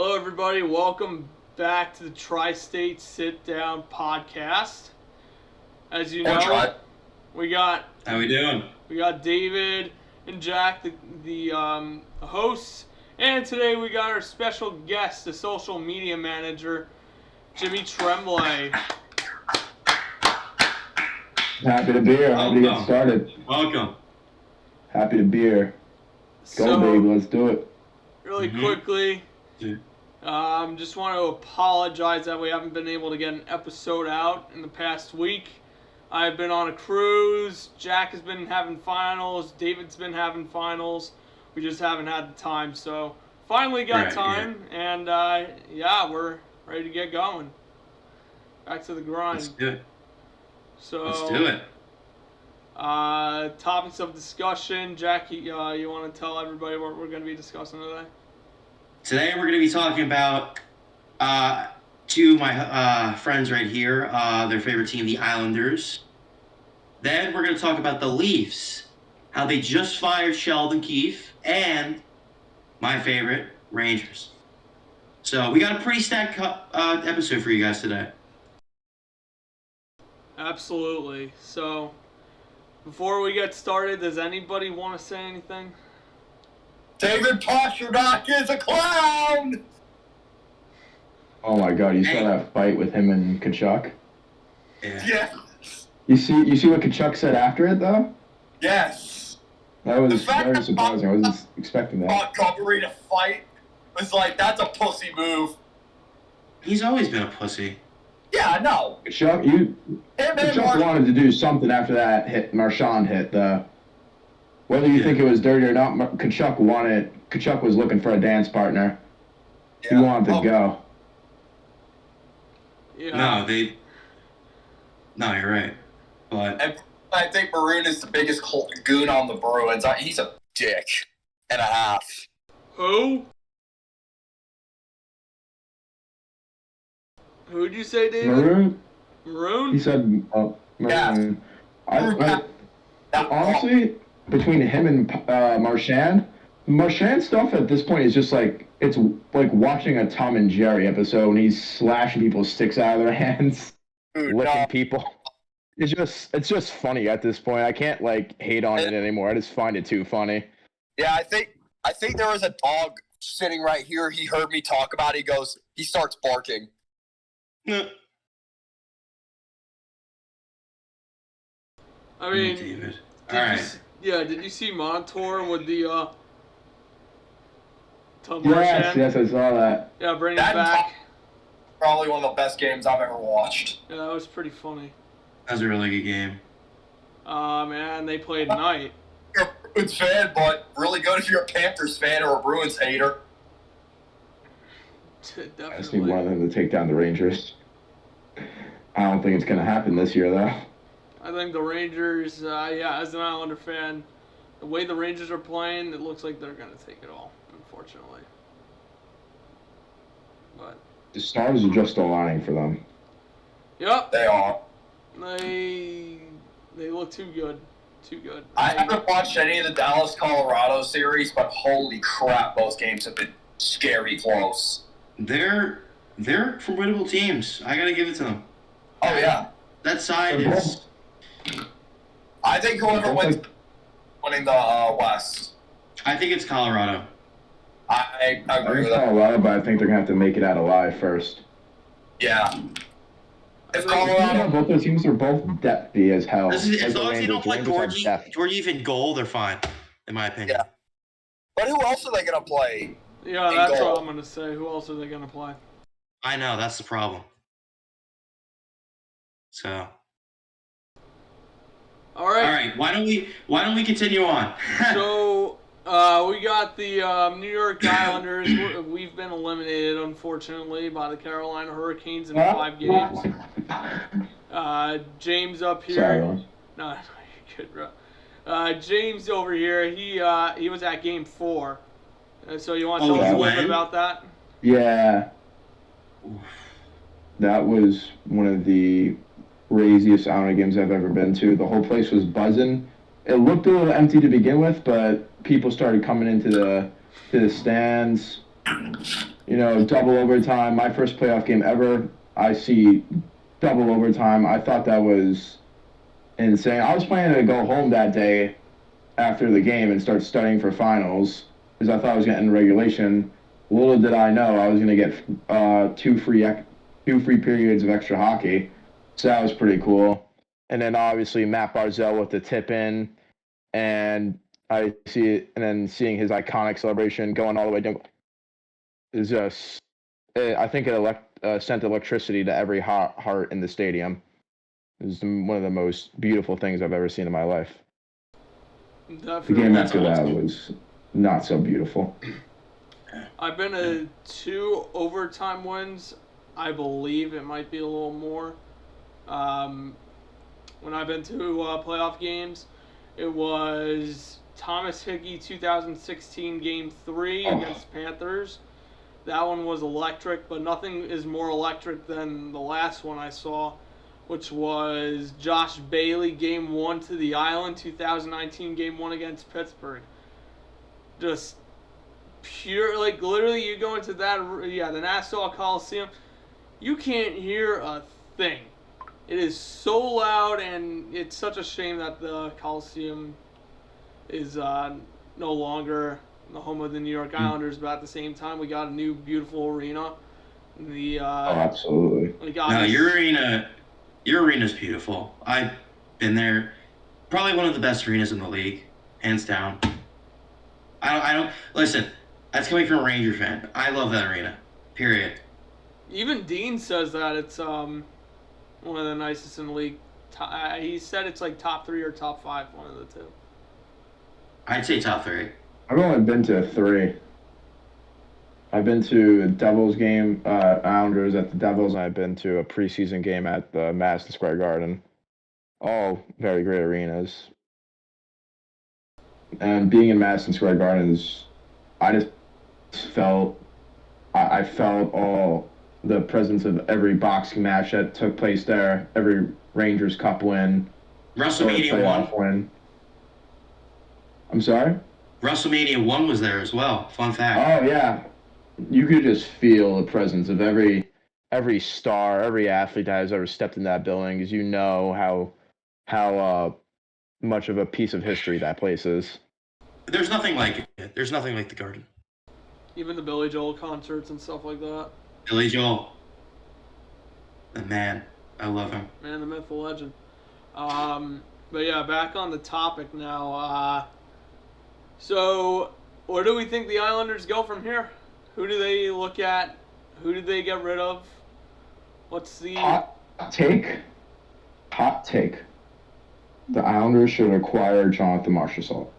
Hello, everybody. Welcome back to the Tri-State Sit Down podcast. As you know, we got How we doing? We got David and Jack, the hosts, and today we got our special guest, the social media manager, Jimmy Tremblay. Happy to be here. Happy to get started. Welcome. Happy to be here. Go, babe. Let's do it. Really quickly, just want to apologize that we haven't been able to get an episode out in the past week. I've been on a cruise. Jack has been having finals. David's been having finals. We just haven't had the time. So finally got time, and we're ready to get going. Back to the grind. Let's do it. So let's do it. Topics of discussion. Jack, you want to tell everybody what we're going to be discussing today? Today we're going to be talking about two of my friends right here, their favorite team, the Islanders. Then we're going to talk about the Leafs, how they just fired Sheldon Keefe, and my favorite, Rangers. So we got a pretty stacked episode for you guys today. Absolutely. So before we get started, does anybody want to say anything? David Pastrnak is a clown! Oh my God! You saw that fight with him and Tkachuk? Yeah. You see what Tkachuk said after it though? Yes. That was very surprising. I wasn't expecting that. Montgomery to fight was like, that's a pussy move. He's always been a pussy. Yeah, I know. Tkachuk wanted to do something after that hit. Marchand hit the. Whether you think it was dirty or not, Tkachuk wanted. Tkachuk was looking for a dance partner. Yeah. He wanted to go. Yeah. No, you're right. But and I think Maroon is the biggest goon on the Bruins. He's a dick and a half. Who? Who'd you say, David? Maroon? He said, Maroon. Yeah. Honestly, between him and Marchand stuff at this point is just like, it's like watching a Tom and Jerry episode and he's slashing people's sticks out of their hands, licking people. It's just funny at this point. I can't hate on it anymore. I just find it too funny. Yeah, I think there was a dog sitting right here. He heard me talk about it. He starts barking. I mean, David. Did you see Montour with the Marchand? Yes, I saw that. Yeah, bringing it back. Probably one of the best games I've ever watched. Yeah, that was pretty funny. That was a really good game. Man, they played tonight. You're a Bruins fan, but really good if you're a Panthers fan or a Bruins hater. Definitely. I just need one of them to take down the Rangers. I don't think it's going to happen this year, though. I think the Rangers, as an Islander fan, the way the Rangers are playing, it looks like they're going to take it all, unfortunately. But the stars are just aligning for them. Yep. They are. They look too good. Too good. I haven't watched any of the Dallas-Colorado series, but holy crap, those games have been scary close. They're formidable teams. I got to give it to them. Oh, yeah. That side is... I think whoever wins winning the West. I think it's Colorado. I agree with that. Colorado, but I think they're going to have to make it out alive first. Yeah. If Colorado, both those teams are both depthy as hell. As long as they don't play Georgie in goal, they're fine, in my opinion. Yeah. But who else are they going to play? Yeah, that's what I'm going to say. Who else are they going to play? I know, that's the problem. So... All right. Why don't we continue on? So we got the New York Islanders. We've been eliminated, unfortunately, by the Carolina Hurricanes in 5 games. James up here. Sorry. No, you're good, bro. James over here. He was at Game 4. So you want to tell us a little bit about that? Yeah. That was one of the craziest Islander games I've ever been to. The whole place was buzzing. It looked a little empty to begin with, but people started coming into the stands. double overtime. My first playoff game ever. I see double overtime. I thought that was insane. I was planning to go home that day after the game and start studying for finals because I thought I was going to end regulation. Little did I know I was going to get two free periods of extra hockey. So that was pretty cool. And then obviously Matt Barzell with the tip in, and I see it, and then seeing his iconic celebration going all the way down is just, I think it sent electricity to every heart in the stadium. It was one of the most beautiful things I've ever seen in my life. Definitely. The game after that was not so beautiful. I've been to 2 overtime wins. I believe it might be a little more. When I've been to playoff games, it was Thomas Hickey 2016 Game 3 against Panthers. That one was electric, but nothing is more electric than the last one I saw, which was Josh Bailey Game 1 to the Island 2019 Game 1 against Pittsburgh. Just pure, like literally you go into that, the Nassau Coliseum, you can't hear a thing. It is so loud, and it's such a shame that the Coliseum is no longer the home of the New York Islanders, but at the same time, we got a new beautiful arena. Absolutely. No, your arena's beautiful. I've been there. Probably one of the best arenas in the league, hands down. I don't listen. That's coming from a Ranger fan. I love that arena. Period. Even Dean says that it's one of the nicest in the league. He said it's like top 3 or top 5, one of the two. I'd say top 3. I've only been to 3. I've been to a Devils game, Islanders at the Devils, and I've been to a preseason game at the Madison Square Garden. All very great arenas. And being in Madison Square Garden I just felt, I felt all the presence of every boxing match that took place there, every Rangers Cup win, WrestleMania 1. Win. I'm sorry? WrestleMania 1 was there as well. Fun fact. Oh, yeah. You could just feel the presence of every star, every athlete that has ever stepped in that building, because you know how much of a piece of history that place is. There's nothing like it. There's nothing like the Garden. Even the Billy Joel concerts and stuff like that. Billy Joel. The man. I love him. Man, the myth, the legend. But yeah, back on the topic now. So, where do we think the Islanders go from here? Who do they look at? Who do they get rid of? What's the... Hot take. The Islanders should acquire Jonathan Marchessault.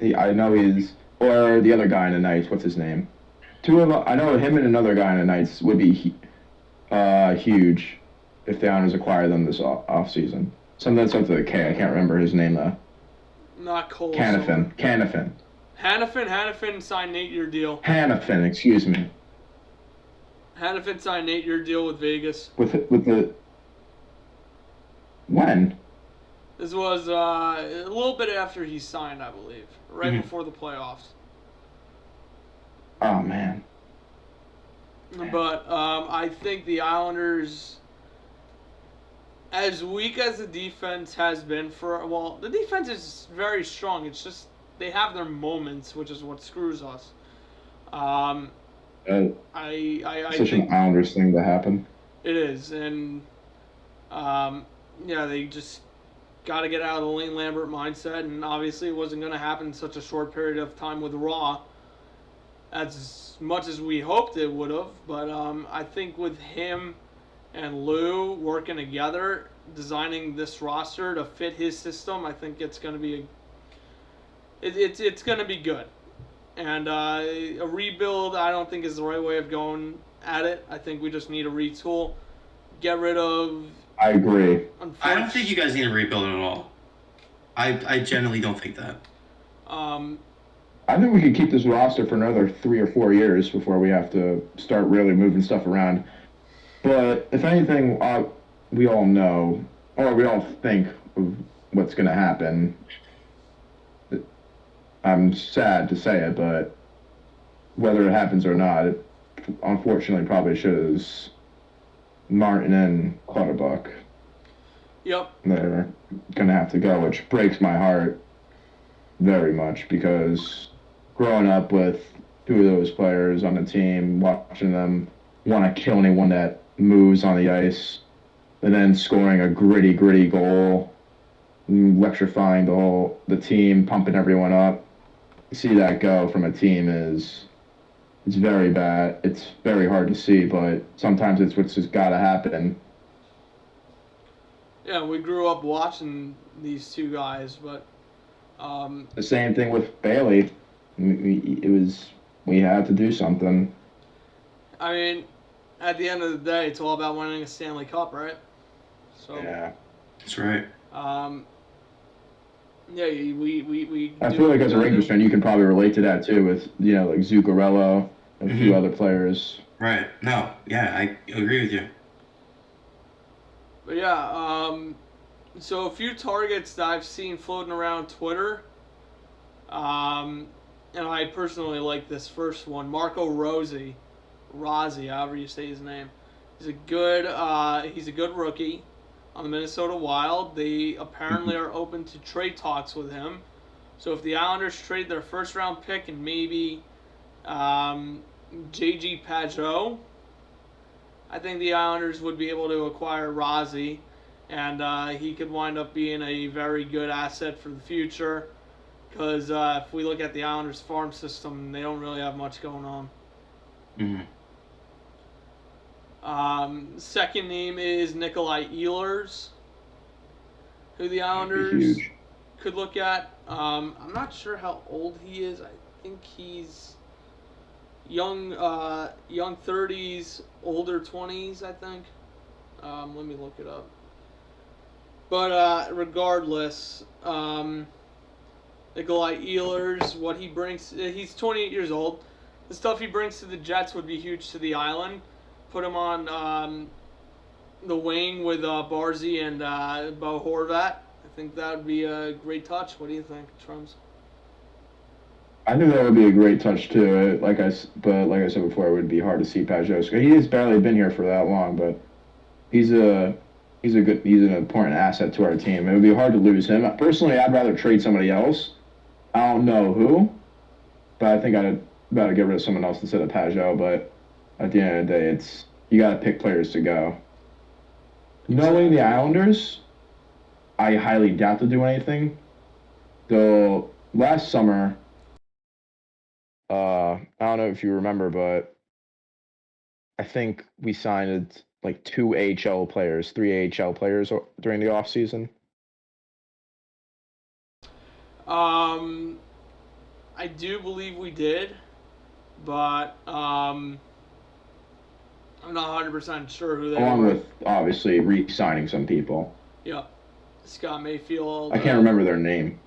I know he's... Or the other guy in the Knights, what's his name? I know him and another guy in the Knights would be huge if the Islanders acquire them this offseason. Something that starts with a K. I can't remember his name, though. Not Cole. Hanifin. Hanifin signed 8-year deal. Hanifin, excuse me. Hanifin signed 8-year deal with Vegas. With the... When? This was a little bit after he signed, I believe. Right before the playoffs. Oh, man. But I think the Islanders, as weak as the defense has been the defense is very strong. It's just they have their moments, which is what screws us. I Such an Islanders thing to happen. It is, and they just got to get out of the Lane Lambert mindset, and obviously it wasn't going to happen in such a short period of time with Raw, as much as we hoped it would have. But I think with him and Lou working together, designing this roster to fit his system, I think it's going to be it's going to be good. And a rebuild, I don't think is the right way of going at it. I think we just need a retool, get rid of. I agree. I don't think you guys need to rebuild it at all. I generally don't think that. I think we could keep this roster for another 3 or 4 years before we have to start really moving stuff around. But if anything, we all know, or we all think of what's going to happen. I'm sad to say it, but whether it happens or not, it unfortunately probably shows Martin and Clutterbuck. Yep. They're gonna have to go, which breaks my heart very much because growing up with two of those players on the team, watching them want to kill anyone that moves on the ice, and then scoring a gritty goal, electrifying the team, pumping everyone up. To see that go from a team it's very bad. It's very hard to see, but sometimes it's what's just got to happen. Yeah, we grew up watching these two guys, but The same thing with Bailey. We had to do something. I mean, at the end of the day, it's all about winning a Stanley Cup, right? So Yeah. That's right. yeah, we I feel like as a Rangers fan, you can probably relate to that too, with like Zuccarello and a few other players. Right. No. Yeah, I agree with you. But yeah, so a few targets that I've seen floating around Twitter, and I personally like this first one, Marco Rossi, however you say his name. He's a good rookie on the Minnesota Wild. They apparently are open to trade talks with him. So if the Islanders trade their first round pick and maybe JG Pageau, I think the Islanders would be able to acquire Rossi, and he could wind up being a very good asset for the future. Because if we look at the Islanders farm system, they don't really have much going on. Second name is Nikolai Ehlers, who the Islanders could look at. I'm not sure how old he is. I think he's young 30s, older 20s, I think. Let me look it up. But regardless, Nikolai Ehlers, what he brings, he's 28 years old. The stuff he brings to the Jets would be huge to the island. Put him on the wing with Barzy and Bo Horvat. I think that would be a great touch. What do you think, Trums? I think that would be a great touch too. Like I said before, it would be hard to see Pageau. He has barely been here for that long, but he's an important asset to our team. It would be hard to lose him. Personally, I'd rather trade somebody else. I don't know who, but I think I'd rather get rid of someone else instead of Pageau. But at the end of the day, you got to pick players to go. Knowing the Islanders, I highly doubt they'll do anything. Though last summer, I don't know if you remember, but I think we signed like 2 AHL players, 3 AHL players during the offseason. I do believe we did, but I'm not 100% sure who they Along were. with, obviously, re-signing some people. Yep. Scott Mayfield. I can't remember their name.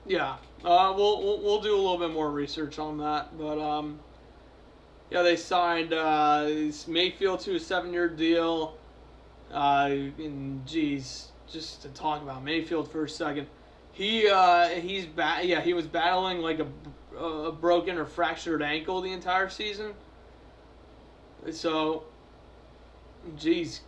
Yeah. We'll do a little bit more research on that, but yeah, they signed Mayfield to a 7-year deal. And geez, just to talk about Mayfield for a second, he was battling like a broken or fractured ankle the entire season. So, geez,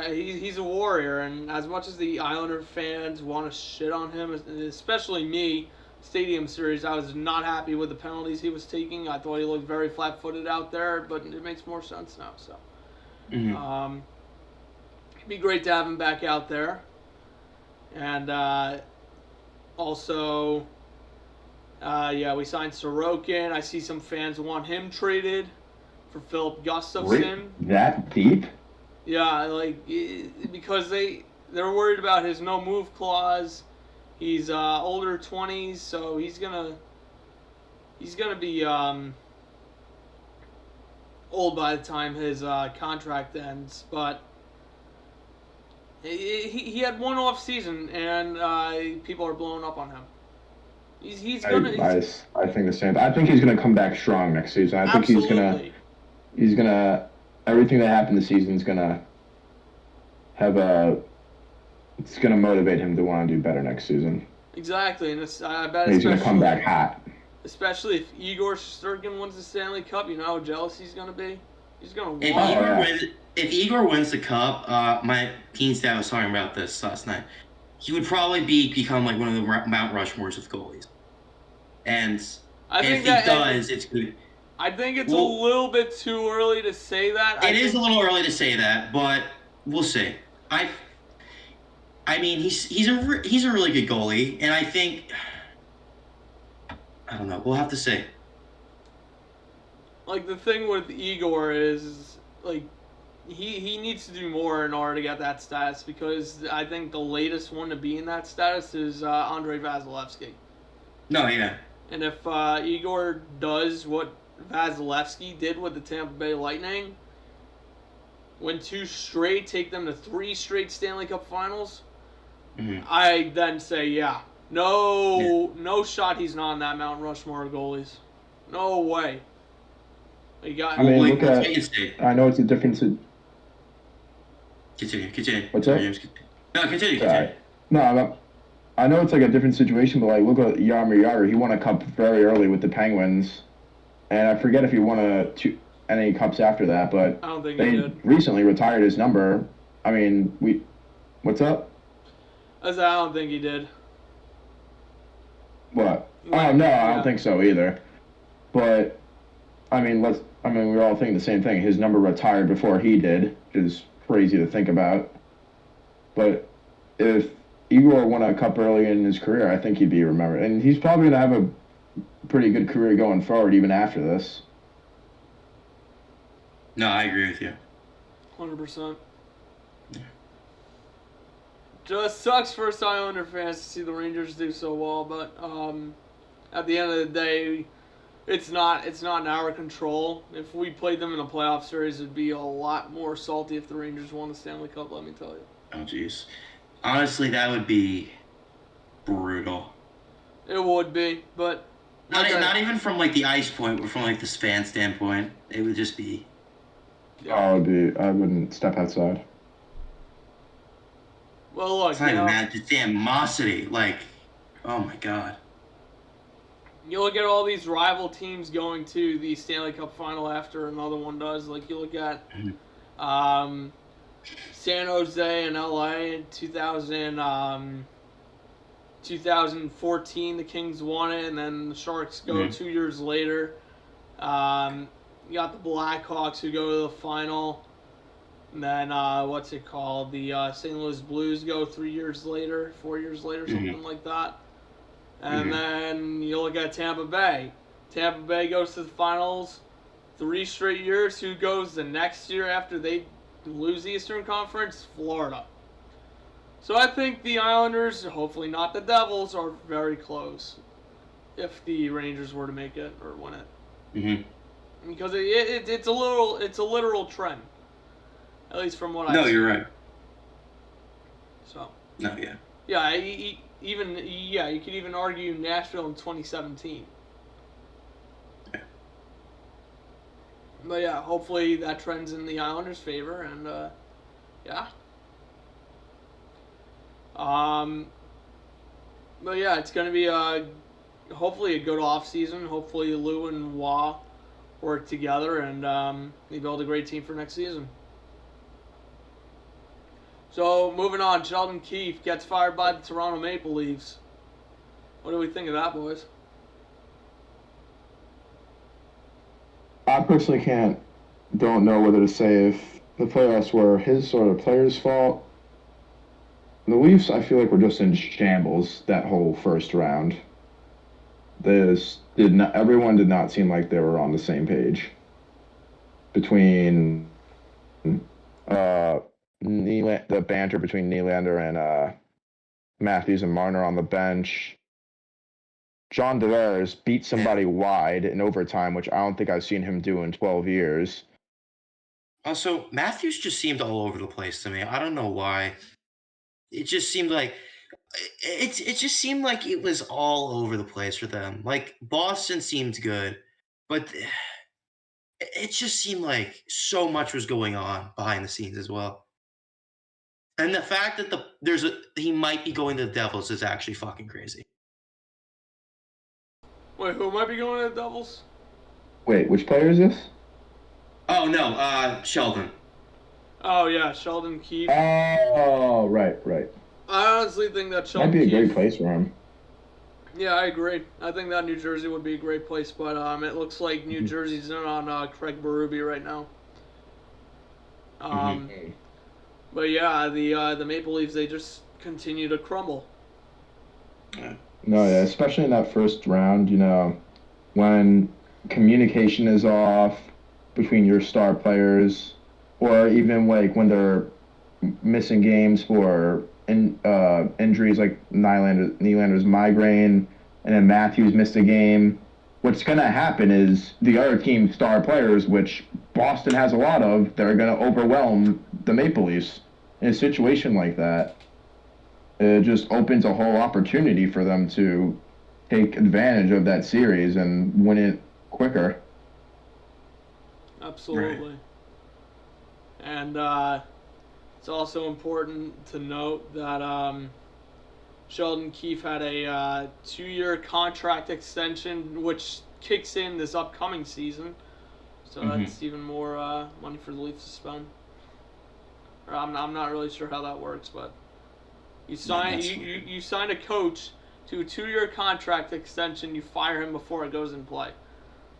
he's a warrior, and as much as the Islander fans want to shit on him, especially me, Stadium Series, I was not happy with the penalties he was taking. I thought he looked very flat-footed out there, but it makes more sense now. So, it'd be great to have him back out there, and also, we signed Sorokin. I see some fans want him traded for Philip Gustafson. That deep? Yeah, because they're worried about his no move clause. He's older 20s, so he's gonna be old by the time his contract ends. But he had one off season, and people are blowing up on him. I think the same. I think he's gonna come back strong next season. I think he's gonna everything that happened this season is gonna it's gonna motivate him to want to do better next season. Exactly, and I bet he's gonna come back hot. especially if Igor Shesterkin wins the Stanley Cup. You know how jealous he's gonna be. He's gonna If want. Igor yeah. wins, if Igor wins the cup, my team's dad was talking about this last night. He would probably become like one of the Mount Rushmores of goalies. And I if think he that does, it's good. I think it's Well, a little bit too early to say that. It is a little early to say that, but we'll see. I mean, he's a really good goalie, and I think I don't know. We'll have to see. Like the thing with Igor is like he needs to do more in order to get that status because I think the latest one to be in that status is Andrei Vasilevsky. No, yeah. And if Igor does what Vasilevsky did with the Tampa Bay Lightning, win 2 straight, take them to 3 straight Stanley Cup Finals, Mm-hmm. I then say no shot he's not in that Mount Rushmore of goalies. No way. You got. I mean, Wait, look let's at. wait and see. I know it's a difference. Continue. What's up? No, continue. Sorry. No, I know it's like a different situation, but like look at Jaromir Jagr. He won a cup very early with the Penguins, and I forget if he won any cups after that. But I don't think he they did. recently retired his number. I mean, what's up? I don't think he did. What? Like, Oh no, I yeah. don't think so either. But I mean, we're all thinking the same thing. His number retired before he did, which is crazy to think about. But if Igor won a cup early in his career, I think he'd be remembered, and he's probably gonna have a pretty good career going forward, even after this. No, I agree with you. 100%. Just sucks for us Islander fans to see the Rangers do so well, but at the end of the day, it's not in our control. If we played them in a playoff series, it'd be a lot more salty if the Rangers won the Stanley Cup. Let me tell you. Oh, jeez. Honestly, that would be brutal. It would be, but Not even from like the ice point, but from like the fan standpoint, it would just be. yeah. I wouldn't step outside. Well, look, It's not even that. Just the animosity. Like, oh my god. you look at all these rival teams going to the Stanley Cup final after another one does. Like you look at San Jose and LA in 2014, the Kings won it, and then the Sharks go 2 years later. You got the Blackhawks who go to the final. And then, the St. Louis Blues go 4 years later, something like that. And then you look at Tampa Bay. Tampa Bay goes to the finals 3 straight years. Who goes the next year after they lose the Eastern Conference? Florida. So I think the Islanders, hopefully not the Devils, are very close if the Rangers were to make it or win it. Mm-hmm. Because it's a literal trend. At least from what I see. No, you're right. So. No, yeah. Yeah, you could even argue Nashville in 2017. Yeah. But yeah, hopefully that trend's in the Islanders' favor, and yeah. But yeah, it's gonna be hopefully a good off season. Hopefully Lou and Wah work together and they build a great team for next season. So, moving on, Sheldon Keefe gets fired by the Toronto Maple Leafs. What do we think of that, boys? I personally don't know whether to say if the playoffs were his or the players' fault. The Leafs, I feel like, were just in shambles that whole first round. Everyone did not seem like they were on the same page. Between the banter between Nylander and Matthews and Marner on the bench. John Tavares beat somebody wide in overtime, which I don't think I've seen him do in 12 years. Also, Matthews just seemed all over the place to me. I don't know why. It just seemed like it just seemed like it was all over the place for them. Like Boston seemed good, but it just seemed like so much was going on behind the scenes as well. And the fact that he might be going to the Devils is actually fucking crazy. Wait, who might be going to the Devils? Wait, which player is this? Oh no, Sheldon. Oh yeah, Sheldon Keefe. Oh, right. I honestly think that Sheldon Might be a great Keefe- place for him. Yeah, I agree. I think that New Jersey would be a great place, but it looks like New Mhm. Jersey's in on Craig Berube right now. But yeah, the Maple Leafs, they just continue to crumble. No, yeah, especially in that first round, when communication is off between your star players, or even like when they're missing games for injuries like Nylander's migraine, and then Matthews missed a game. What's going to happen is the other team's star players, which Boston has a lot of, they're going to overwhelm the Maple Leafs. In a situation like that, it just opens a whole opportunity for them to take advantage of that series and win it quicker. Absolutely. Right. And it's also important to note that Sheldon Keefe had a 2-year contract extension, which kicks in this upcoming season. So that's even more money for the Leafs to spend. Or I'm not really sure how that works, but you sign a coach to a 2-year contract extension. You fire him before it goes in play.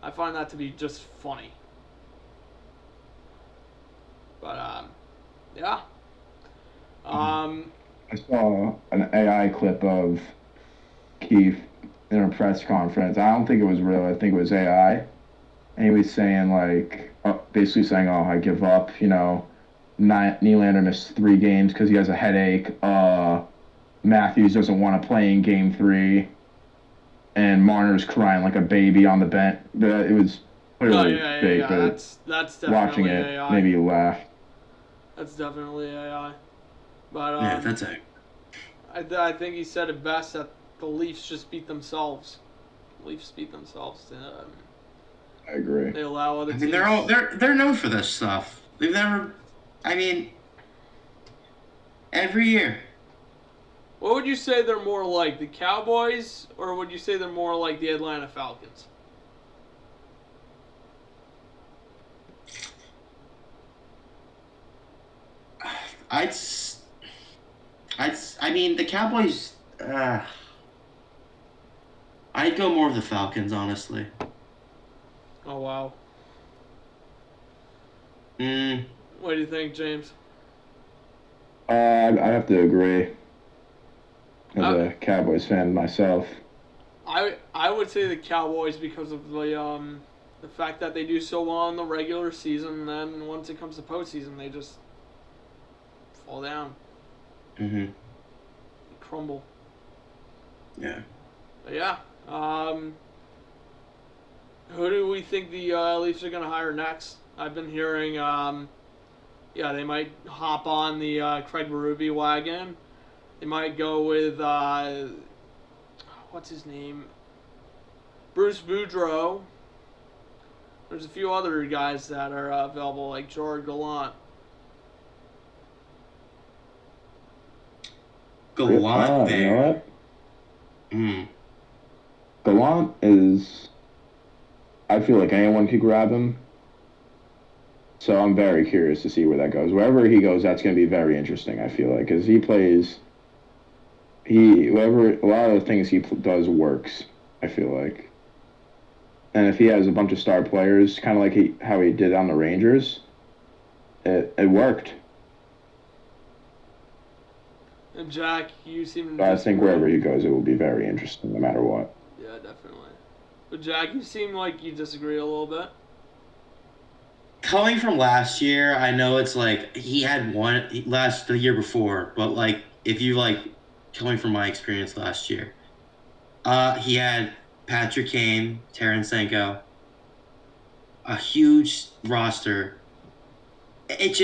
I find that to be just funny. But yeah. I saw an AI clip of Keefe in a press conference. I don't think it was real. I think it was AI. And he was saying, basically saying, oh, I give up. Nylander missed 3 games because he has a headache. Matthews doesn't want to play in Game 3. And Marner's crying like a baby on the bench. It was clearly fake, but that's definitely watching it AI. made me laugh. That's definitely AI. But Yeah, that's it. I think he said it best that the Leafs just beat themselves. Leafs beat themselves. I agree. They allow other teams. They're known for this stuff. They've never. Every year. What would you say they're more like, the Cowboys, or would you say they're more like the Atlanta Falcons? The Cowboys. I'd go more of the Falcons, honestly. Oh wow. Mm. What do you think, James? I have to agree. As a Cowboys fan myself. I would say the Cowboys because of the fact that they do so well in the regular season, and then once it comes to postseason, they just fall down. Mm-hmm. Crumble. Yeah. But yeah. Who do we think the Leafs are going to hire next? I've been hearing, they might hop on the Craig Berube wagon. They might go with, what's his name? Bruce Boudreau. There's a few other guys that are available, like George Gallant. Gallant there. You know what? Mm. Gallant is... I feel like anyone could grab him. So I'm very curious to see where that goes. Wherever he goes, that's going to be very interesting, I feel like. Because he plays... a lot of the things he does works, I feel like. And if he has a bunch of star players, kind of like how he did on the Rangers, it worked. And Jack, you seem to... So I think wherever he goes, it will be very interesting, no matter what. Yeah, definitely. But Jack, you seem like you disagree a little bit. Coming from last year, I know it's like he had one the year before, but if you coming from my experience last year, he had Patrick Kane, Tarasenko, a huge roster. It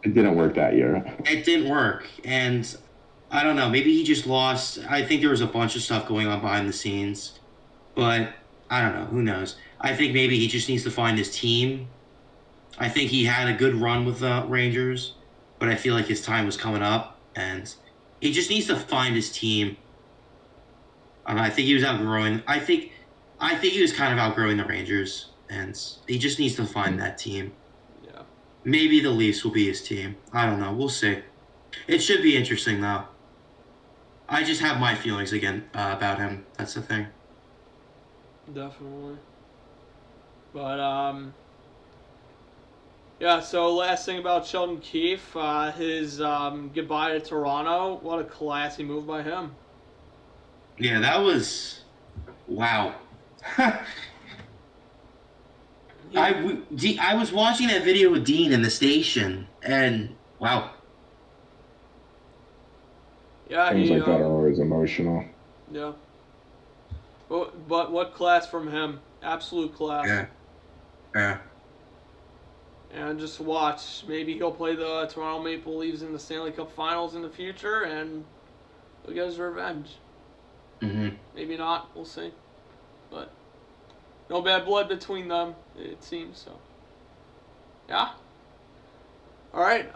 didn't work that year. It didn't work, and I don't know. Maybe he just lost. I think there was a bunch of stuff going on behind the scenes, but I don't know. Who knows? I think maybe he just needs to find his team. I think he had a good run with the Rangers, but I feel like his time was coming up, and he just needs to find his team. I think he was outgrowing. I think he was kind of outgrowing the Rangers, and he just needs to find that team. Yeah. Maybe the Leafs will be his team. I don't know. We'll see. It should be interesting though. I just have my feelings again about him. That's the thing. Definitely. But yeah. So last thing about Sheldon Keefe, his goodbye to Toronto. What a classy move by him. Yeah, that was wow. I was watching that video with Dean in the station, and wow. Yeah, Things like that are always emotional. Yeah. But what class from him? Absolute class. Yeah. Yeah. And just watch. Maybe he'll play the Toronto Maple Leafs in the Stanley Cup Finals in the future, and he'll get his revenge. Mhm. Maybe not. We'll see. But no bad blood between them, it seems. So yeah. All right.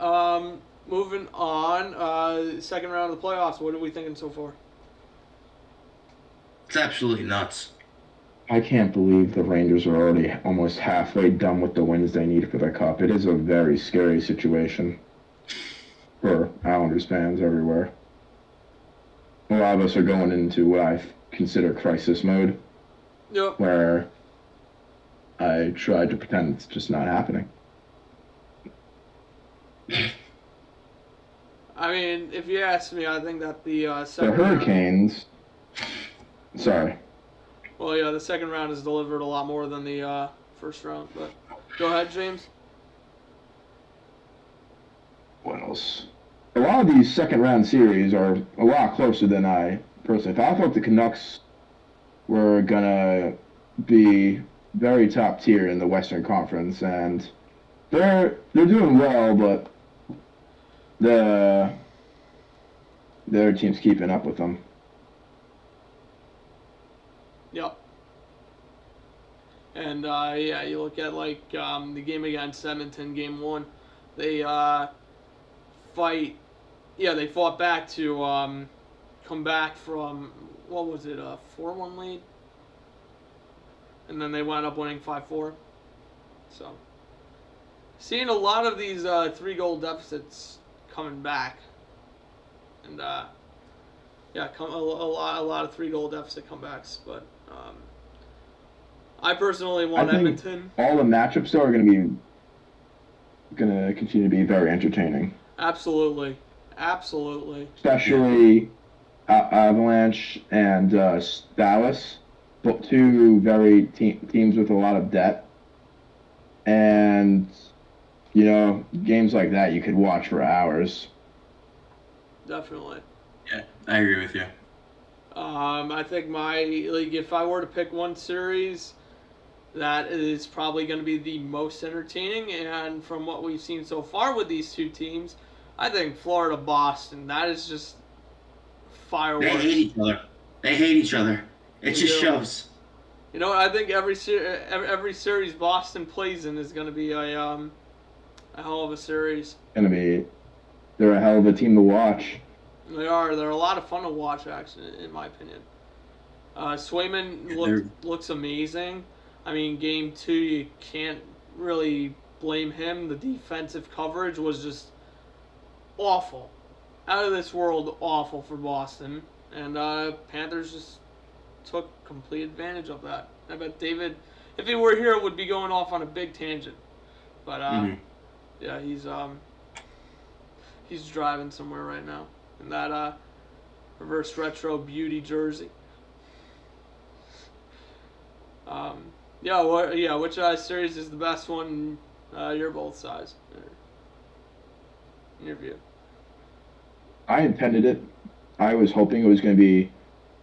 Moving on. Second round of the playoffs. What are we thinking so far? It's absolutely nuts. I can't believe the Rangers are already almost halfway done with the wins they need for the Cup. It is a very scary situation for Islanders fans everywhere. A lot of us are going into what I consider crisis mode, Yep. where I try to pretend it's just not happening. I mean, if you ask me, I think that the The second round, Hurricanes. Sorry. well, yeah, the second round has delivered a lot more than the first round. But go ahead, James. What else? A lot of these second round series are a lot closer than I personally thought. I thought the Canucks were gonna be very top tier in the Western Conference, and they're doing well, but their team's keeping up with them. Yep. And yeah, you look at like the game against Edmonton, game one, they they fought back to come back from what was it, a 4-1 lead, and then they wound up winning 5-4. So seeing a lot of these 3-goal deficits coming back, and yeah, a lot of 3-goal deficit comebacks, but. I personally want I think Edmonton. all the matchups though are gonna continue to be very entertaining. Absolutely. Especially Avalanche and Dallas, both two very teams with a lot of depth, and games like that you could watch for hours. Definitely. Yeah, I agree with you. I think if I were to pick one series that is probably going to be the most entertaining, and from what we've seen so far with these two teams, I think Florida-Boston. That is just fireworks. They hate each other. It just shows. You know, I think every series Boston plays in is going to be a hell of a series. They're a hell of a team to watch. They are. They're a lot of fun to watch, actually, in my opinion. Swayman looks amazing. I mean, game 2, you can't really blame him. The defensive coverage was just awful. Out of this world awful for Boston. And Panthers just took complete advantage of that. I bet David, if he were here, would be going off on a big tangent. But, yeah, he's driving somewhere right now in that reverse retro beauty jersey. Which series is the best one? You're both sides. In your view. I intended it. I was hoping it was going to be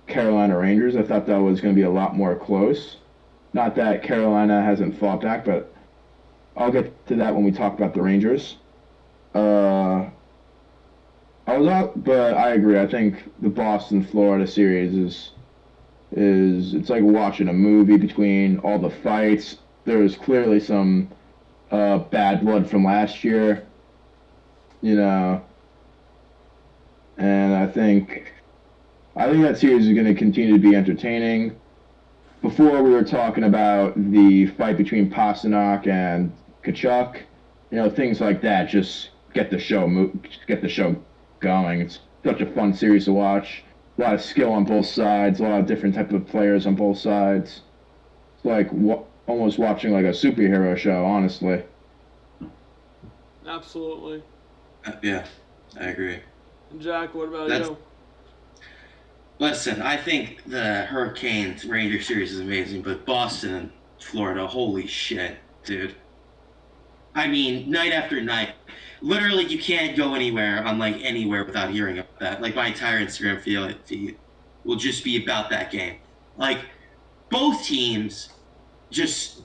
Carolina Rangers. I thought that was going to be a lot more close. Not that Carolina hasn't fought back, but I'll get to that when we talk about the Rangers. But I agree. I think the Boston-Florida series it's like watching a movie between all the fights. There's clearly some bad blood from last year, and I think I think that series is going to continue to be entertaining. Before we were talking about the fight between Pasternak and Kachuk, things like that just get the show going. It's such a fun series to watch. A lot of skill on both sides, a lot of different type of players on both sides. It's like almost watching like a superhero show, honestly. Absolutely. Yeah, I agree. And Jack, what about That's- you? Listen, I think the Hurricanes Rangers series is amazing, but Boston and Florida, holy shit, dude. I mean, night after night, literally you can't go anywhere on like anywhere without hearing about that. Like my entire Instagram feed will just be about that game. Like both teams just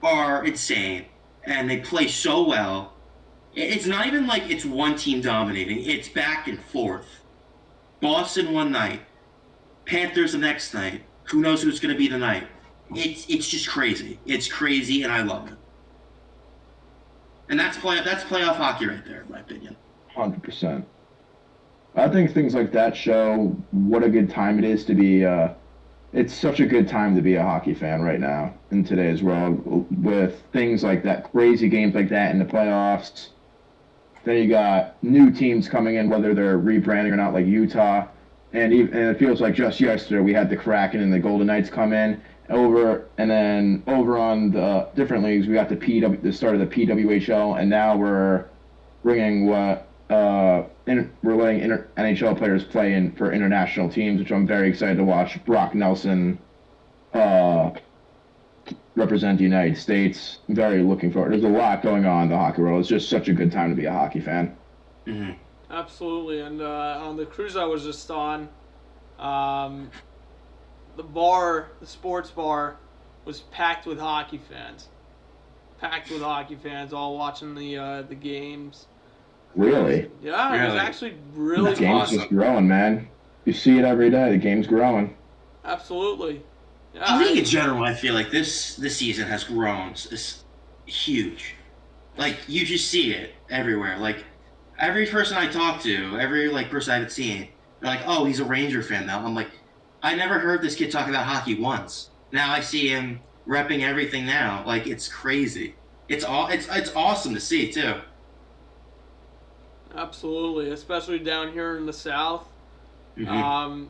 are insane and they play so well. It's not even like it's one team dominating. It's back and forth. Boston one night, Panthers the next night. Who knows who's going to be tonight? It's just crazy. It's crazy, and I love it. And that's playoff hockey right there, in my opinion. 100%. I think things like that show what a good time it is to be. It's such a good time to be a hockey fan right now in today's world with things like that, crazy games like that in the playoffs. Then you got new teams coming in, whether they're rebranding or not, like Utah. And it feels like just yesterday we had the Kraken and the Golden Knights come in and then over on the different leagues we got the start of the PWHL, and now we're bringing we're letting NHL players play in for international teams, which I'm very excited to watch. Brock Nelson represent the United States. I'm very looking forward. There's a lot going on in the hockey world. It's just such a good time to be a hockey fan. Mm-hmm. Absolutely. And on the cruise I was just on, the sports bar, was packed with hockey fans. Packed with hockey fans, all watching the games. Really? Yeah, it was Really? actually really The game's fun. just growing, man. You see it every day. The game's growing. Absolutely. Yeah, I think in general, I feel like this season has grown. It's huge. Like you just see it everywhere. Like every person I talk to, every like person I haven't seen, they're like, "Oh, he's a Ranger fan now." I'm like, I never heard this kid talk about hockey once. Now I see him repping everything now. Like it's crazy. It's awesome to see too. absolutely, especially down here in the South. Mm-hmm.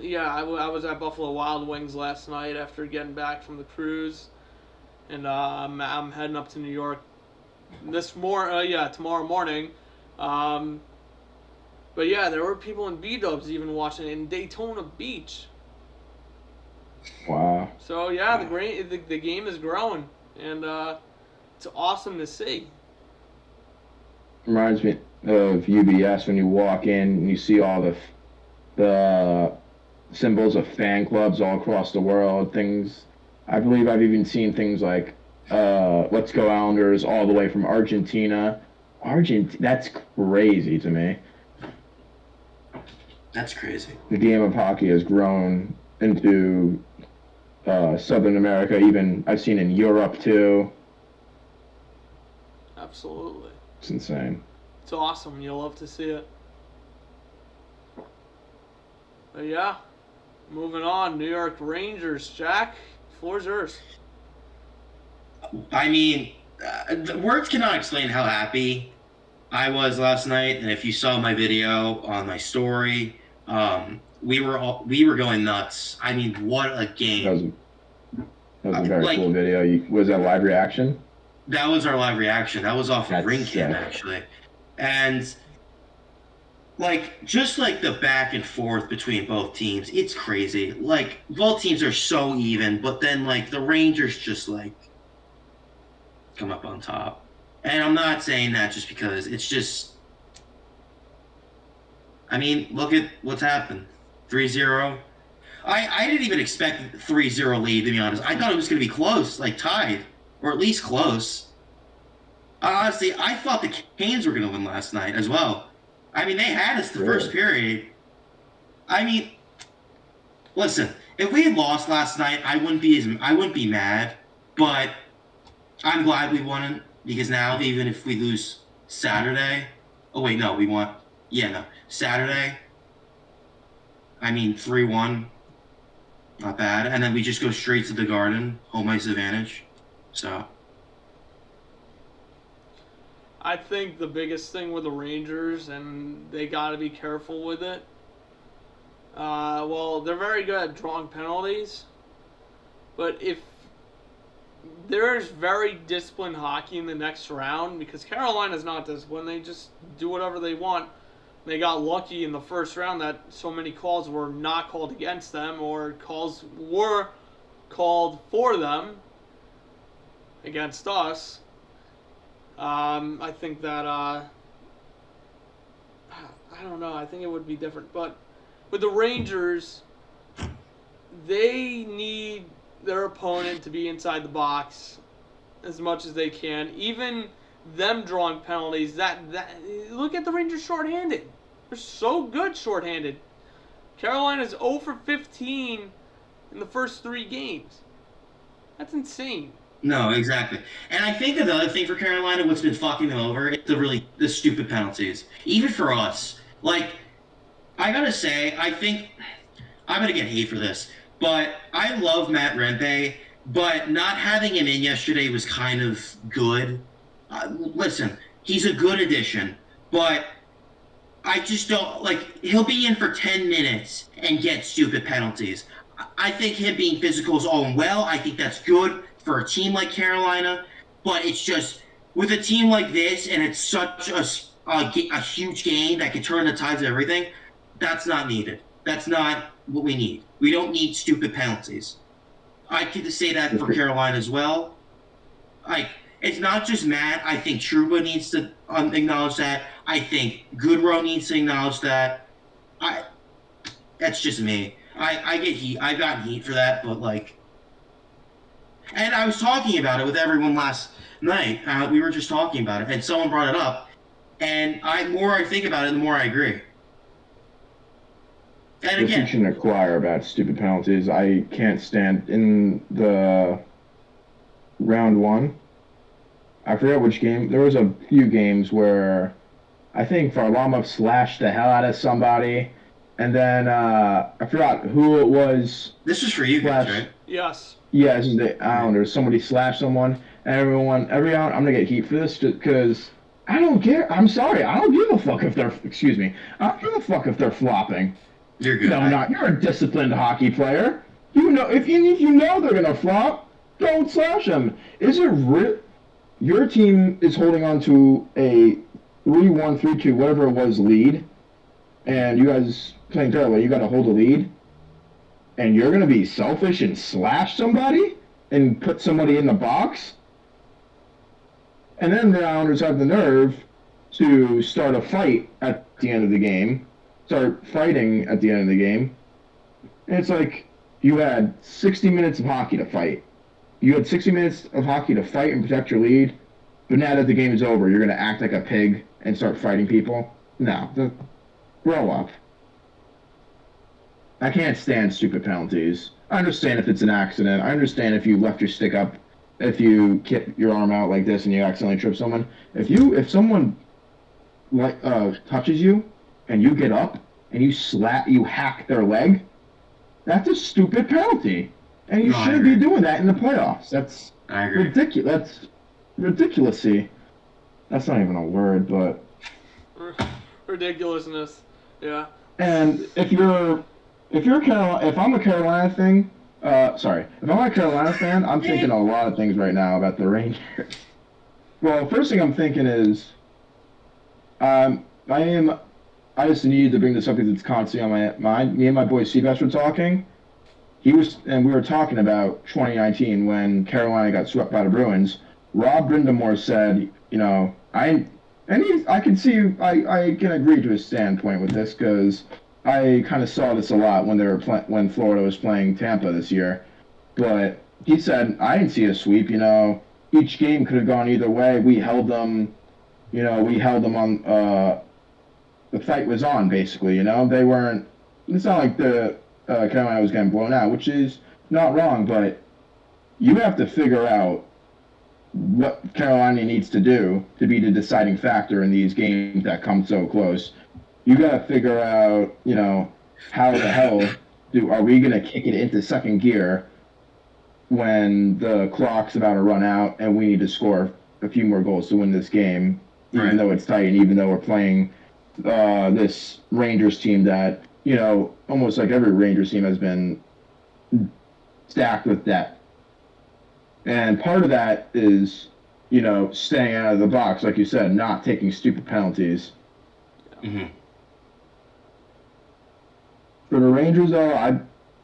Yeah, I was at Buffalo Wild Wings last night after getting back from the cruise, and I'm heading up to New York tomorrow morning. But yeah, there were people in B-dubs even watching it in Daytona Beach. Wow. So yeah, the game is growing, and it's awesome to see. Reminds me of UBS when you walk in and you see all the symbols of fan clubs all across the world. Things I believe I've even seen things like Let's Go Islanders all the way from Argentina. That's crazy to me. That's crazy. The game of hockey has grown into Southern America. Even I've seen in Europe too. Absolutely, It's insane. it's awesome. You'll love to see it. But yeah, moving on. New York Rangers. Jack, floor's yours. I mean, the words cannot explain how happy I was last night. And if you saw my video on my story, we were going nuts. I mean, what a game! That was a very Like- cool video. Was that live reaction? That was our live reaction. That was off of That's Ring Cam sick. actually, and like just like the back and forth between both teams, it's crazy. Like both teams are so even, but then like the Rangers just like come up on top. And I'm not saying that just because it's just. I mean, look at what's happened. 3-0. I didn't even expect 3-0 lead, to be honest. I thought it was going to be close, like tied, or at least close. Honestly, I thought the Canes were going to win last night as well. I mean, they had us the first period. I mean, listen, if we had lost last night, I wouldn't be mad, but I'm glad we won because now even if we lose Saturday, oh wait, no, we won. Yeah, no, Saturday. I mean, 3-1, not bad. And then we just go straight to the Garden, home ice advantage. So, I think the biggest thing with the Rangers, and they got to be careful with it. Well, they're very good at drawing penalties, but if there's very disciplined hockey in the next round, because Carolina's not disciplined, they just do whatever they want. They got lucky in the first round that so many calls were not called against them, or calls were called for them against us. I think that I don't know. I think it would be different, but with the Rangers, they need their opponent to be inside the box as much as they can. Even them drawing penalties. That look at the Rangers shorthanded. They're so good shorthanded. Carolina's 0 for 15 in the first 3 games. That's insane. no, exactly. And I think that the other thing for Carolina, what's been fucking them over, is the stupid penalties. Even for us. Like, I gotta say, I think I'm gonna get hate for this, but I love Matt Rempe, but not having him in yesterday was kind of good. Listen, he's a good addition, but I just don't like. He'll be in for 10 minutes and get stupid penalties. I think him being physical is all well. I think that's good for a team like Carolina, but it's just with a team like this, and it's such a huge game that can turn the tides of everything. That's not needed. That's not what we need. We don't need stupid penalties. I could say that for Carolina as well. Like, it's not just Matt. I think Trouba needs to acknowledge that. I think Goodrow needs to acknowledge that. That's just me. I get heat. I've gotten heat for that, but like, and I was talking about it with everyone last night. We were just talking about it, and someone brought it up, and the more I think about it, the more I agree. And The again, teaching the choir about stupid penalties. I can't stand in the round 1. I forget which game. There was a few games where I think Varlamov slashed the hell out of somebody, and then I forgot who it was. this was for you guys, right? Yes. Yeah, this is the Islanders. Somebody slashed someone, and every Islander, I'm gonna get heat for this because I don't care. I'm sorry, I don't give a fuck if they're. Excuse me. I don't give a fuck if they're flopping. You're good. No, not. You're a disciplined hockey player. You know, if you know they're gonna flop, don't slash them. Is it your team is holding on to a 3-1, 3-2, whatever it was, lead, and you guys playing terrible. You got to hold a lead, and you're gonna be selfish and slash somebody and put somebody in the box, and then the Islanders have the nerve to start a fight at the end of the game. Start fighting at the end of the game. And it's like you had 60 minutes of hockey to fight. You had 60 minutes of hockey to fight and protect your lead, but now that the game is over, you're going to act like a pig and start fighting people? No. Grow up. I can't stand stupid penalties. I understand if it's an accident. I understand if you left your stick up, if you kick your arm out like this and you accidentally trip someone. If someone touches you, and you get up and you hack their leg, that's a stupid penalty. And you shouldn't be doing that in the playoffs. That's ridiculous. That's ridiculousy. That's not even a word, but Ridiculousness. Yeah. And if I'm a Carolina fan, I'm thinking a lot of things right now about the Rangers. Well, first thing I'm thinking is, I just needed to bring this up because it's constantly on my mind. Me and my boy Seabass were talking. We were talking about 2019 when Carolina got swept by the Bruins. Rob Brindamore said, I can agree to his standpoint with this because I kind of saw this a lot when Florida was playing Tampa this year. But he said, I didn't see a sweep. Each game could have gone either way. We held them. We held them on. The fight was on, basically, They weren't... It's not like the Carolina was getting blown out, which is not wrong, but you have to figure out what Carolina needs to do to be the deciding factor in these games that come so close. You got to figure out, how the hell are we gonna kick it into second gear when the clock's about to run out and we need to score a few more goals to win this game, even Right. though it's tight, and even though we're playing this Rangers team that, almost like every Rangers team has been stacked with depth. And part of that is, staying out of the box, like you said, not taking stupid penalties. Mm-hmm. For the Rangers, though,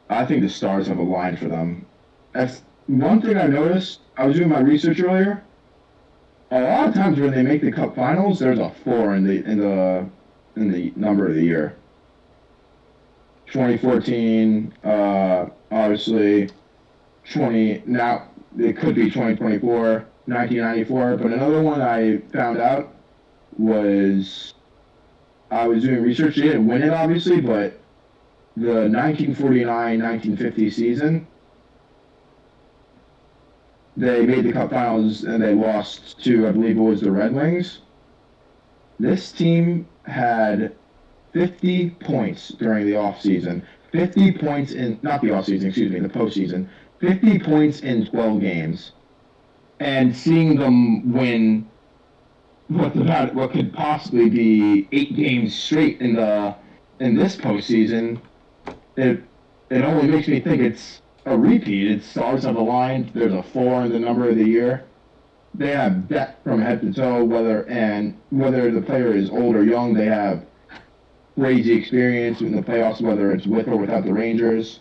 I think the Stars have a line for them. That's one thing I noticed. I was doing my research earlier. A lot of times when they make the Cup Finals, there's a 4 in the number of the year. 2014, obviously, now it could be 2024, 1994. But another one I found out was I was doing research. They didn't win it, obviously, but the 1949-1950 season, they made the Cup Finals and they lost to, I believe it was the Red Wings. This team had 50 points during the offseason. 50 points not the offseason, excuse me, the postseason. 50 points in 12 games. And seeing them win what could possibly be 8 games straight in this postseason, it only makes me think it's a repeat. It starts on the line. There's a 4 in the number of the year. They have depth from head to toe, whether the player is old or young. They have crazy experience in the playoffs, whether it's with or without the Rangers.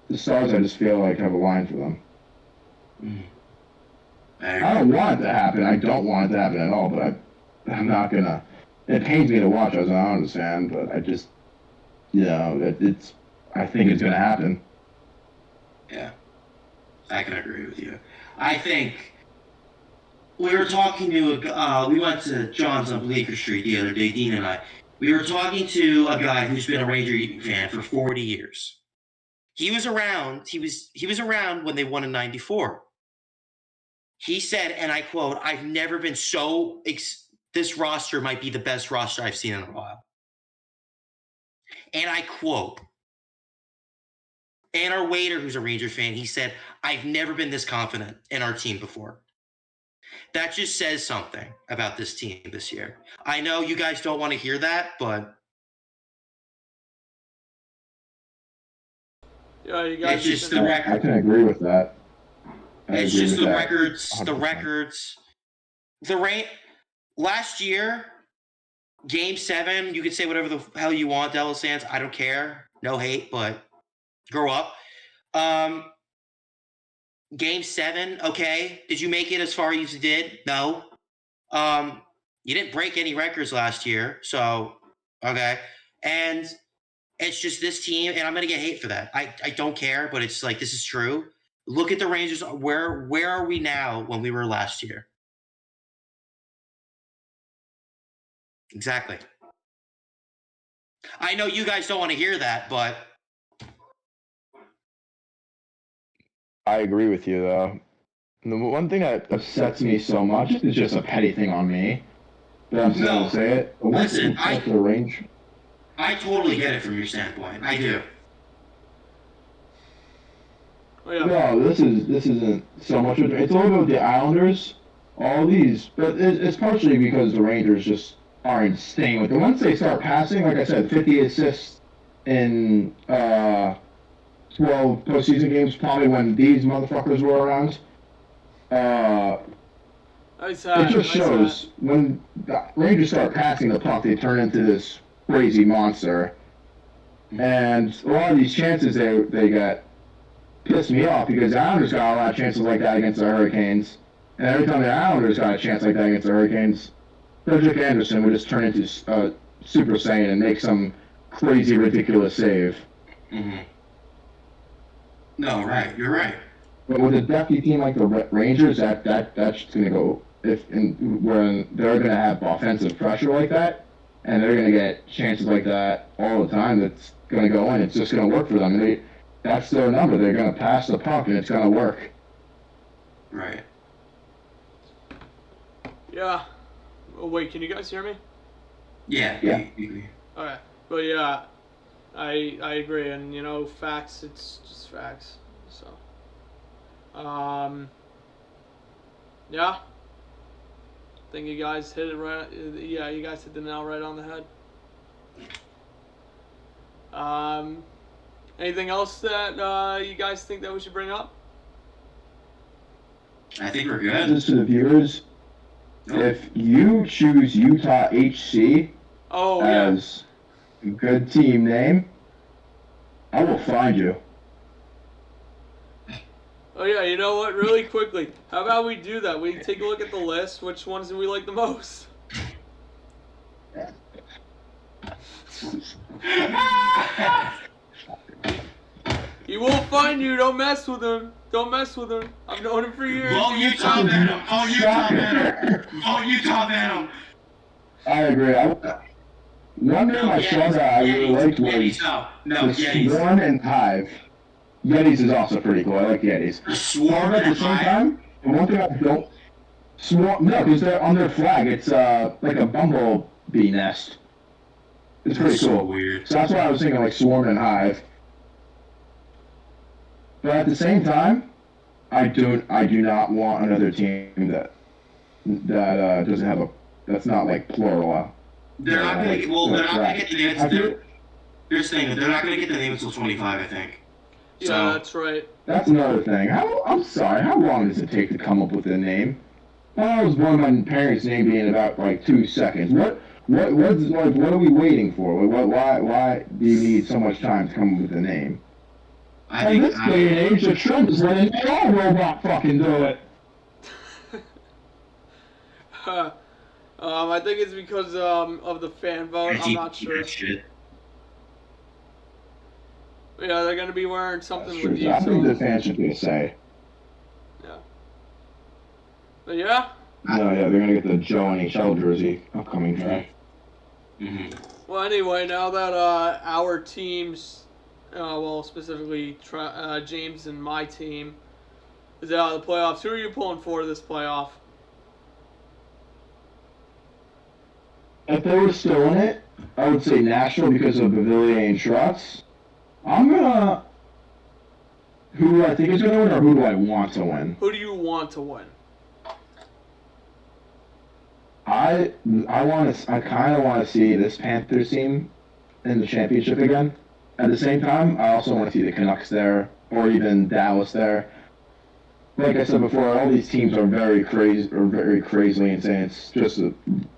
The Stars, I just feel like, have a line for them. I don't want it to happen. I don't want it to happen at all, but I'm not gonna. It pains me to watch. I don't understand, but I just, I think it's gonna happen. Yeah, I can agree with you. I think we were talking to we went to John's on Bleecker Street the other day, Dean and I. We were talking to a guy who's been a Ranger fan for 40 years. He was around. He was around when they won in '94. He said, and I quote, "I've never been so. This roster might be the best roster I've seen in a while." And I quote. And our waiter, who's a Rangers fan, he said, "I've never been this confident in our team before." That just says something about this team this year. I know you guys don't want to hear that, but Yeah, you guys. it's just the record. I can agree with that. It's just the records. 100%. The records. Last year, Game 7, you could say whatever the hell you want, Dallas fans. I don't care. No hate, but grow up. Game 7, okay. Did you make it as far as you did? No. You didn't break any records last year, so okay. And it's just this team, and I'm gonna get hate for that. I don't care, but it's like this is true. Look at the Rangers. Where are we now when we were last year? Exactly. I know you guys don't want to hear that, but I agree with you, though. The one thing that upsets me so much is just a petty thing on me. But I'm still gonna say it. Listen, the range. I totally get it from your standpoint. I do. Oh, yeah. No, this isn't so much. It's all about the Islanders. All these, but it's partially because the Rangers just aren't staying with it. Once they start passing, like I said, 50 assists in 12 postseason games, probably when these motherfuckers were around. It just shows when the Rangers start passing the puck, they turn into this crazy monster. And a lot of these chances they got pissed me off because the Islanders got a lot of chances like that against the Hurricanes. And every time the Islanders got a chance like that against the Hurricanes, Frederik Andersen would just turn into Super Saiyan and make some crazy, ridiculous save. Mm-hmm. No, right. You're right. But with a depthy team like the Rangers, that's going to go. When they're going to have offensive pressure like that, and they're going to get chances like that all the time, that's going to go in. It's just going to work for them. That's their number. They're going to pass the puck, and it's going to work. Right. Yeah. Oh, wait, can you guys hear me? Yeah. Yeah. Okay. But yeah, I agree, and facts. It's just facts. So, yeah. I think you guys hit it right. Yeah, you guys hit the nail right on the head. Anything else that you guys think that we should bring up? I think we're good. Just to the viewers, if you choose Utah HC as a good team name, I will find you. Oh yeah, you know what? Really quickly, how about we do that? We take a look at the list. Which ones do we like the most? He will find you. Don't mess with him. Don't mess with him. I've known him for years. Vote Utah Venom. Vote Utah Venom. Vote Utah Venom. I agree. One name I saw that I really liked was the Swarm and Hive. Yetis is also pretty cool. I like Yetis. Swarm at the and same Hive? time, the one thing I don't... Swarm... No, because they're on their flag. It's like a bumblebee nest. It's pretty so cool. weird. So that's why I was thinking like Swarm and Hive. But at the same time, I do not want another team that doesn't have a... That's not like plural. They're not gonna get. Well, they're not gonna get the name until. Here's the thing: they're not gonna get the name until 25, I think. Yeah, So, that's right. That's another thing. I'm sorry. How long does it take to come up with a name? I was born my parents' name being about like 2 seconds. What are we waiting for? Why do you need so much time to come up with a name? I think In this day and age, the trend is letting all robot fucking do it. I think it's because of the fan vote. I'm not sure. Shit. Yeah, they're gonna be wearing something That's with true. you. I think the fans should get a say. Yeah. But yeah. No, yeah, they're gonna get the Joe NHL jersey upcoming draft. Mm-hmm. Well, anyway, now that our teams, well, specifically James and my team, is out of the playoffs, who are you pulling for this playoff? If they were still in it, I would say Nashville because of Bavilier and Trotz. I'm gonna... Who do I think is gonna win, or who do I want to win? Who do you want to win? I kind of want to see this Panthers team in the championship again. At the same time, I also want to see the Canucks there, or even Dallas there. Like I said before, all these teams are very crazily insane. It's just,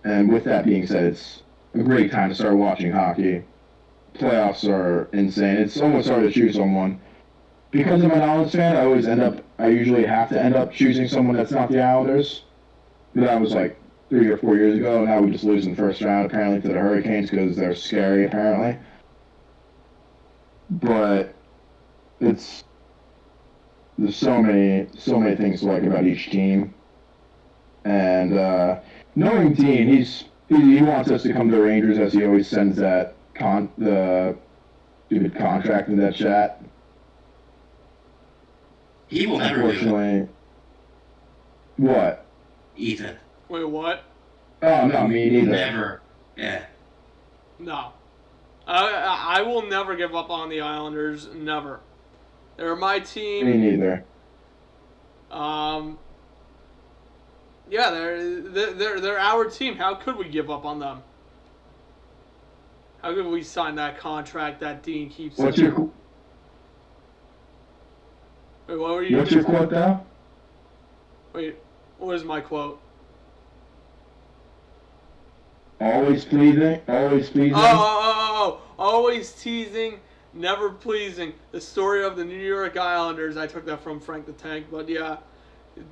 and with that being said, it's a great time to start watching hockey. Playoffs are insane. It's almost hard to choose someone. Because I'm an Islanders fan, I usually have to end up choosing someone that's not the Islanders. That was like 3 or 4 years ago. Now we just lose in the first round apparently to the Hurricanes because they're scary apparently. But there's so many things to like about each team. And knowing Dean, he wants us to come to the Rangers as he always sends that the stupid contract in that chat. He will never do it. Unfortunately. What? Ethan. Wait, what? Oh no, me neither. Never. Yeah. No. I will never give up on the Islanders. Never. They're my team. Me neither. Yeah, they're our team. How could we give up on them? How could we sign that contract that Dean keeps? What's your Wait, what were you? What's your quote now? Wait, what is my quote? Always pleasing. Always pleasing. Oh, always teasing, never pleasing. The story of the New York Islanders. I took that from Frank the Tank, but yeah,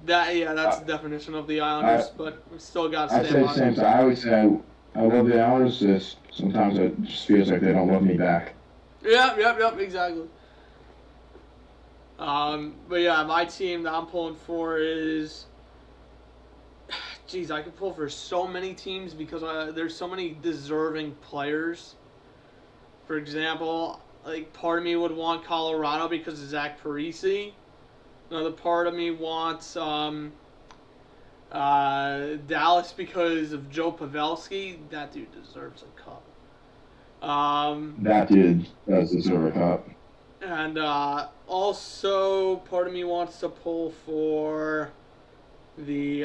that's the definition of the Islanders. But we still got to I stand say the on same it. thing. I always say I love the Islanders. Just sometimes it just feels like they don't love me back. Yep, exactly. But yeah, my team that I'm pulling for is. Geez, I could pull for so many teams because there's so many deserving players. For example, like part of me would want Colorado because of Zach Parise. Another part of me wants Dallas because of Joe Pavelski. That dude deserves a cup. That dude does deserve a cup. And also, part of me wants to pull for the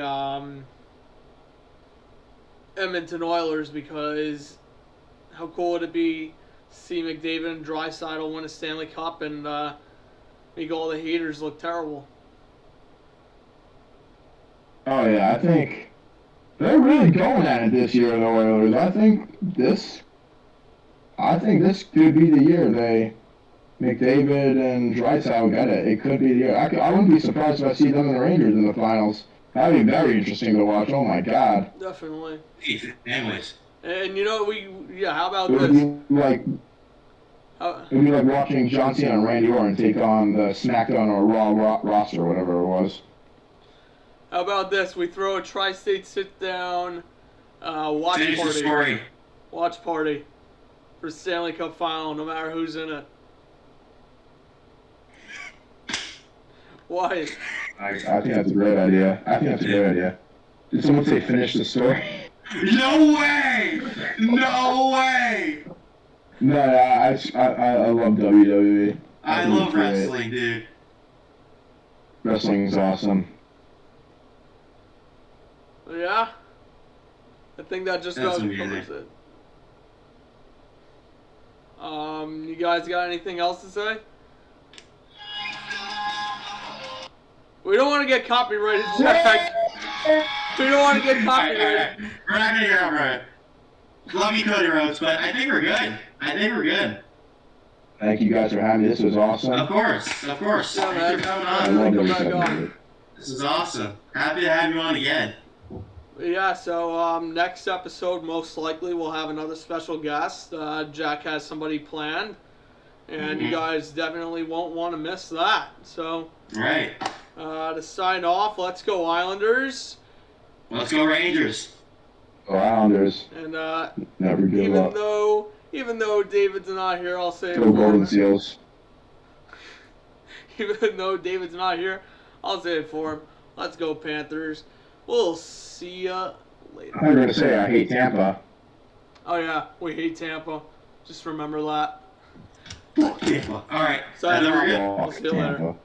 Edmonton Oilers because how cool would it be to see McDavid and Draisaitl win a Stanley Cup and make all the haters look terrible? Oh yeah, I think they're really going at it this year, the Oilers. I think this could be the year they McDavid and Draisaitl get it. It could be the year. I wouldn't be surprised if I see them and the Rangers in the finals. That'd be very interesting to watch. Oh my God. Definitely. Anyways. And you know how about It would this? be like watching John Cena and Randy Orton take on the SmackDown or Raw roster or whatever it was. How about this? We throw a tri-state sit-down watch Finish the party. story. Watch party for Stanley Cup final, no matter who's in it. Why? I think that's a great idea. Did someone say finish the story? No way! No way! No, I love WWE. I think love it's great. wrestling, dude. Wrestling is awesome. Yeah? I think that just That's about amazing. covers it. You guys got anything else to say? We don't want to get copyrighted, Jack. We don't want to get copyrighted. We're not gonna get over it. Love you, Cody Rhodes, but I think we're good. Thank you guys for having me. This was awesome. Of course. Yeah, Thanks man. for coming I on. love Come every back second on. of it. This is awesome. Happy to have you on again. Yeah, so next episode, most likely, we'll have another special guest. Jack has somebody planned, and you guys definitely won't want to miss that. So, Right. to sign off, let's go Islanders. Let's go Rangers. Go Islanders. And Never give up. even though David's not here, I'll say it Go for Golden him. Seals. Even though David's not here, I'll say it for him. Let's go Panthers. We'll see ya later. I'm going to say I hate Tampa. Oh yeah, we hate Tampa. Just remember that. All right. Sign I think we're off. good. We'll see you later. Tampa.